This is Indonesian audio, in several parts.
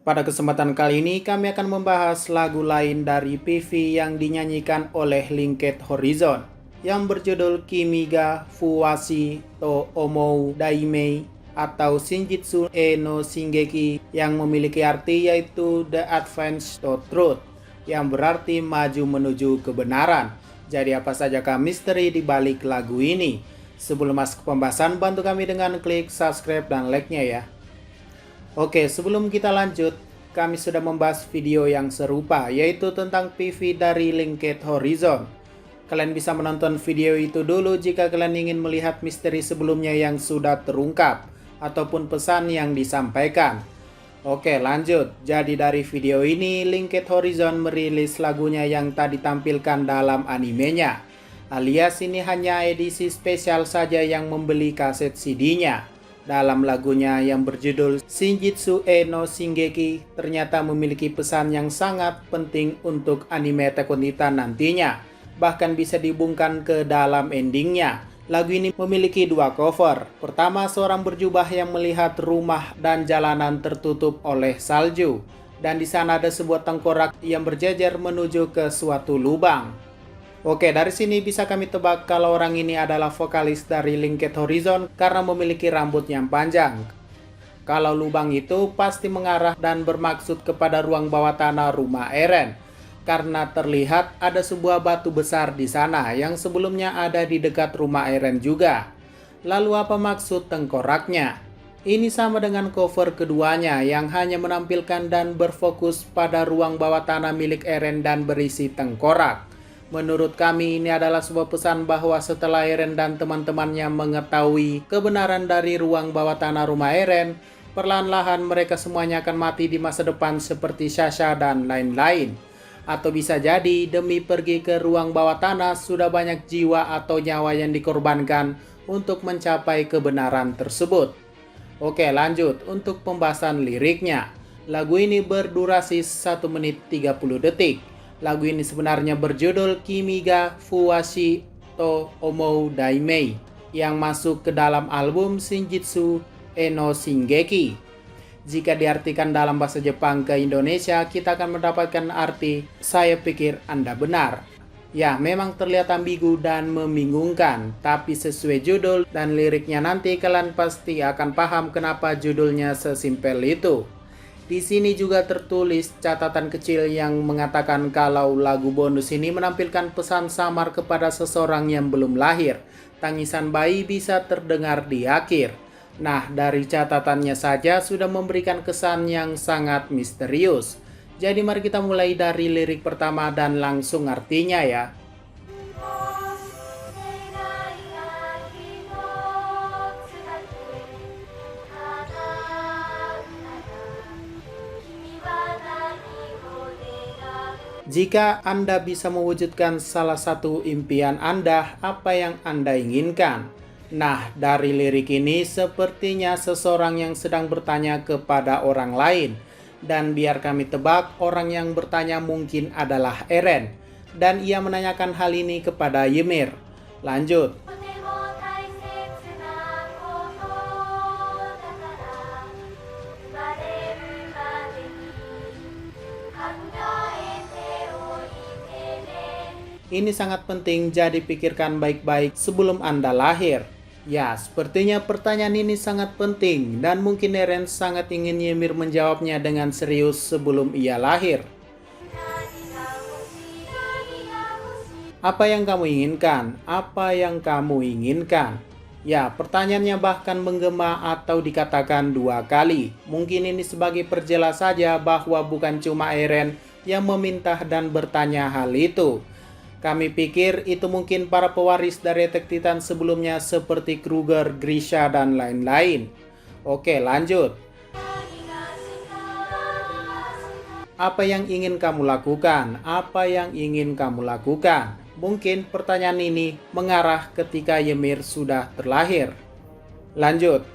Pada kesempatan kali ini kami akan membahas lagu lain dari PV yang dinyanyikan oleh Linked Horizon yang berjudul Kimi ga Fuwashi to Omou Daimei atau Shinjitsu no Shingeki yang memiliki arti yaitu The Advance to Truth yang berarti maju menuju kebenaran. Jadi apa sajakah misteri di balik lagu ini? Sebelum masuk ke pembahasan, bantu kami dengan klik subscribe dan like-nya ya. Oke, sebelum kita lanjut, kami sudah membahas video yang serupa, yaitu tentang PV dari Linked Horizon. Kalian bisa menonton video itu dulu jika kalian ingin melihat misteri sebelumnya yang sudah terungkap, ataupun pesan yang disampaikan. Oke, lanjut. Jadi dari video ini, Linked Horizon merilis lagunya yang tadi ditampilkan dalam animenya. Alias ini hanya edisi spesial saja yang membeli kaset CD-nya. Dalam lagunya yang berjudul Shinjitsu no Shingeki ternyata memiliki pesan yang sangat penting untuk anime Attack on Titan nantinya. Bahkan bisa dihubungkan ke dalam endingnya. Lagu ini memiliki dua cover. Pertama, seorang berjubah yang melihat rumah dan jalanan tertutup oleh salju. Dan di sana ada sebuah tengkorak yang berjejer menuju ke suatu lubang. Oke, dari sini bisa kami tebak kalau orang ini adalah vokalis dari Linked Horizon karena memiliki rambut yang panjang. Kalau lubang itu pasti mengarah dan bermaksud kepada ruang bawah tanah rumah Eren. Karena terlihat ada sebuah batu besar di sana yang sebelumnya ada di dekat rumah Eren juga. Lalu apa maksud tengkoraknya? Ini sama dengan cover keduanya yang hanya menampilkan dan berfokus pada ruang bawah tanah milik Eren dan berisi tengkorak. Menurut kami ini adalah sebuah pesan bahwa setelah Eren dan teman-temannya mengetahui kebenaran dari ruang bawah tanah rumah Eren, perlahan-lahan mereka semuanya akan mati di masa depan seperti Sasha dan lain-lain. Atau bisa jadi demi pergi ke ruang bawah tanah sudah banyak jiwa atau nyawa yang dikorbankan untuk mencapai kebenaran tersebut. Oke, lanjut untuk pembahasan liriknya. Lagu ini berdurasi 1 menit 30 detik. Lagu ini sebenarnya berjudul Kimi ga Fuwashi to Omou Daimei yang masuk ke dalam album Shinjitsu no Shingeki. Jika diartikan dalam bahasa Jepang ke Indonesia, kita akan mendapatkan arti "saya pikir Anda benar". Ya, memang terlihat ambigu dan membingungkan, tapi sesuai judul dan liriknya nanti kalian pasti akan paham kenapa judulnya sesimpel itu. Di sini juga tertulis catatan kecil yang mengatakan kalau lagu bonus ini menampilkan pesan samar kepada seseorang yang belum lahir. Tangisan bayi bisa terdengar di akhir. Nah, dari catatannya saja sudah memberikan kesan yang sangat misterius. Jadi mari kita mulai dari lirik pertama dan langsung artinya ya. Jika Anda bisa mewujudkan salah satu impian Anda, apa yang Anda inginkan? Nah, dari lirik ini sepertinya seseorang yang sedang bertanya kepada orang lain. Dan biar kami tebak, orang yang bertanya mungkin adalah Eren. Dan ia menanyakan hal ini kepada Ymir. Lanjut. Ini sangat penting, jadi pikirkan baik-baik sebelum Anda lahir. Ya, sepertinya pertanyaan ini sangat penting dan mungkin Eren sangat ingin Ymir menjawabnya dengan serius sebelum ia lahir. Apa yang kamu inginkan? Apa yang kamu inginkan? Ya, pertanyaannya bahkan menggema atau dikatakan 2 kali. Mungkin ini sebagai perjelas saja bahwa bukan cuma Eren yang meminta dan bertanya hal itu. Kami pikir itu mungkin para pewaris dari Attack Titan sebelumnya seperti Kruger, Grisha, dan lain-lain. Oke, lanjut. Apa yang ingin kamu lakukan? Apa yang ingin kamu lakukan? Mungkin pertanyaan ini mengarah ketika Ymir sudah terlahir. Lanjut.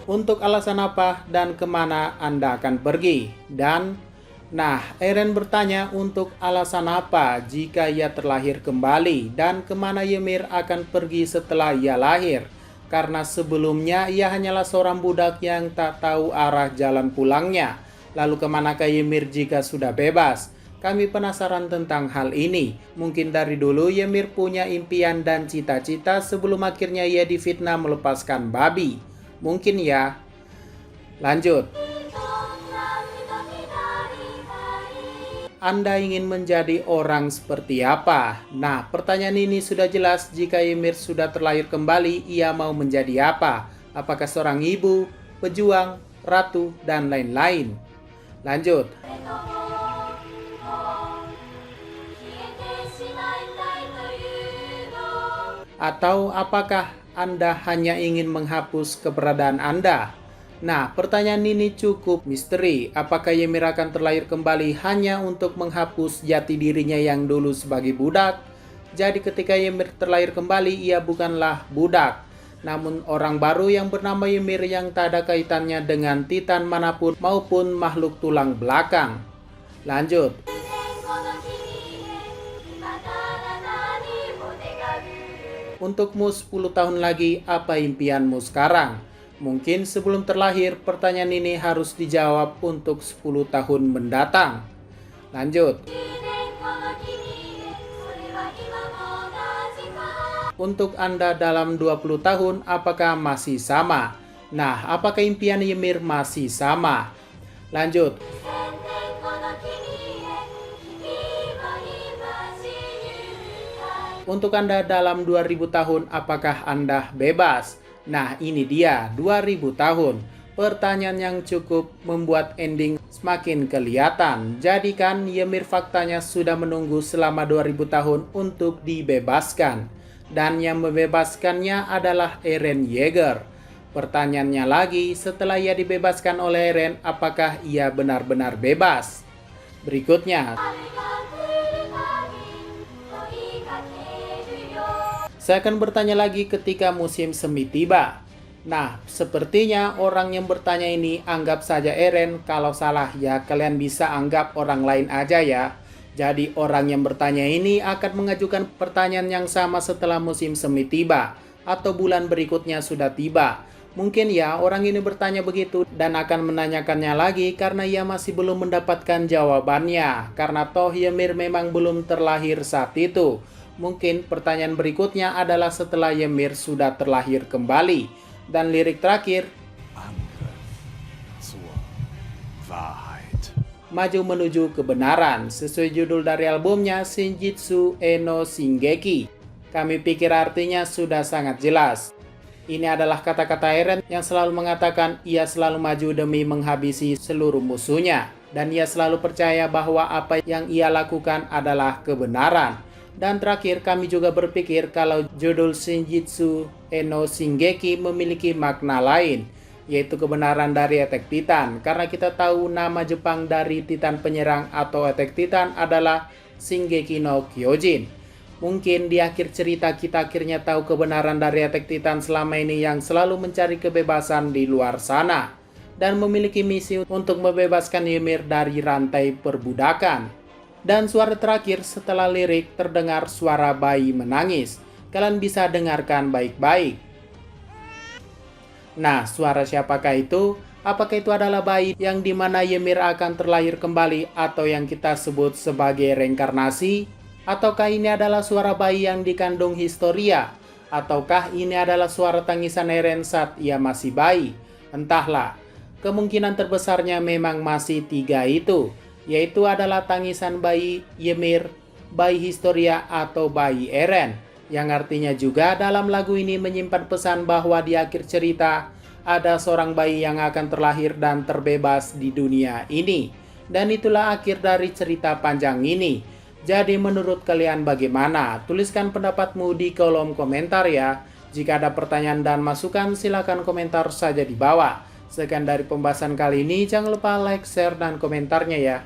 Untuk alasan apa dan kemana Anda akan pergi? Dan nah, Eren bertanya untuk alasan apa jika ia terlahir kembali dan kemana Ymir akan pergi setelah ia lahir. karena sebelumnya ia hanyalah seorang budak yang tak tahu arah jalan pulangnya. Lalu kemanakah Ymir jika sudah bebas? Kami penasaran tentang hal ini. Mungkin dari dulu Ymir punya impian dan cita-cita sebelum akhirnya ia difitnah melepaskan babi. Mungkin ya. Lanjut. Anda ingin menjadi orang seperti apa? Nah, pertanyaan ini sudah jelas. Jika Ymir sudah terlahir kembali, ia mau menjadi apa? Apakah seorang ibu, pejuang, ratu, dan lain-lain? Lanjut. Atau apakah Anda hanya ingin menghapus keberadaan Anda? Nah, pertanyaan ini cukup misteri. Apakah Ymir akan terlahir kembali hanya untuk menghapus jati dirinya yang dulu sebagai budak? Jadi ketika Ymir terlahir kembali, ia bukanlah budak, namun orang baru yang bernama Ymir yang tak ada kaitannya dengan Titan manapun maupun makhluk tulang belakang. Lanjut. Untukmu 10 tahun lagi, apa impianmu sekarang? Mungkin sebelum terlahir, pertanyaan ini harus dijawab untuk 10 tahun mendatang. Lanjut. Untuk Anda dalam 20 tahun, apakah masih sama? Nah, apakah impian Ymir masih sama? Lanjut. Untuk Anda dalam 2000 tahun, apakah Anda bebas? Nah, ini dia 2000 tahun. Pertanyaan yang cukup membuat ending semakin kelihatan. Jadi kan Ymir faktanya sudah menunggu selama 2000 tahun untuk dibebaskan. Dan yang membebaskannya adalah Eren Yeager. Pertanyaannya lagi, setelah ia dibebaskan oleh Eren, apakah ia benar-benar bebas? Berikutnya. Saya akan bertanya lagi ketika musim semi tiba. Nah, sepertinya orang yang bertanya ini anggap saja Eren. Kalau salah ya kalian bisa anggap orang lain aja ya. Jadi orang yang bertanya ini akan mengajukan pertanyaan yang sama setelah musim semi tiba atau bulan berikutnya sudah tiba. Mungkin ya orang ini bertanya begitu dan akan menanyakannya lagi karena ia masih belum mendapatkan jawabannya. Karena toh Ymir memang belum terlahir saat itu. Mungkin pertanyaan berikutnya adalah setelah Ymir sudah terlahir kembali. Dan lirik terakhir, maju menuju kebenaran, sesuai judul dari albumnya Shinjitsu no Shingeki. Kami pikir artinya sudah sangat jelas. Ini adalah kata-kata Eren yang selalu mengatakan ia selalu maju demi menghabisi seluruh musuhnya. Dan ia selalu percaya bahwa apa yang ia lakukan adalah kebenaran. Dan terakhir kami juga berpikir kalau judul Shinjitsu no Shingeki memiliki makna lain, yaitu kebenaran dari Attack Titan. Karena kita tahu nama Jepang dari Titan penyerang atau Attack Titan adalah Shingeki no Kyojin. Mungkin di akhir cerita kita akhirnya tahu kebenaran dari Attack Titan selama ini yang selalu mencari kebebasan di luar sana. Dan memiliki misi untuk membebaskan Ymir dari rantai perbudakan. Dan suara terakhir setelah lirik terdengar suara bayi menangis. Kalian bisa dengarkan baik-baik. Nah, suara siapakah itu? Apakah itu adalah bayi yang dimana Ymir akan terlahir kembali atau yang kita sebut sebagai reinkarnasi? Ataukah ini adalah suara bayi yang dikandung Historia? Ataukah ini adalah suara tangisan Eren saat ia masih bayi? Entahlah. Kemungkinan terbesarnya memang masih 3 itu. Yaitu adalah tangisan bayi Ymir, bayi Historia, atau bayi Eren. Yang artinya juga dalam lagu ini menyimpan pesan bahwa di akhir cerita ada seorang bayi yang akan terlahir dan terbebas di dunia ini. Dan itulah akhir dari cerita panjang ini. Jadi menurut kalian bagaimana? Tuliskan pendapatmu di kolom komentar ya. Jika ada pertanyaan dan masukan silakan komentar saja di bawah. Sekian dari pembahasan kali ini, jangan lupa like, share, dan komentarnya ya.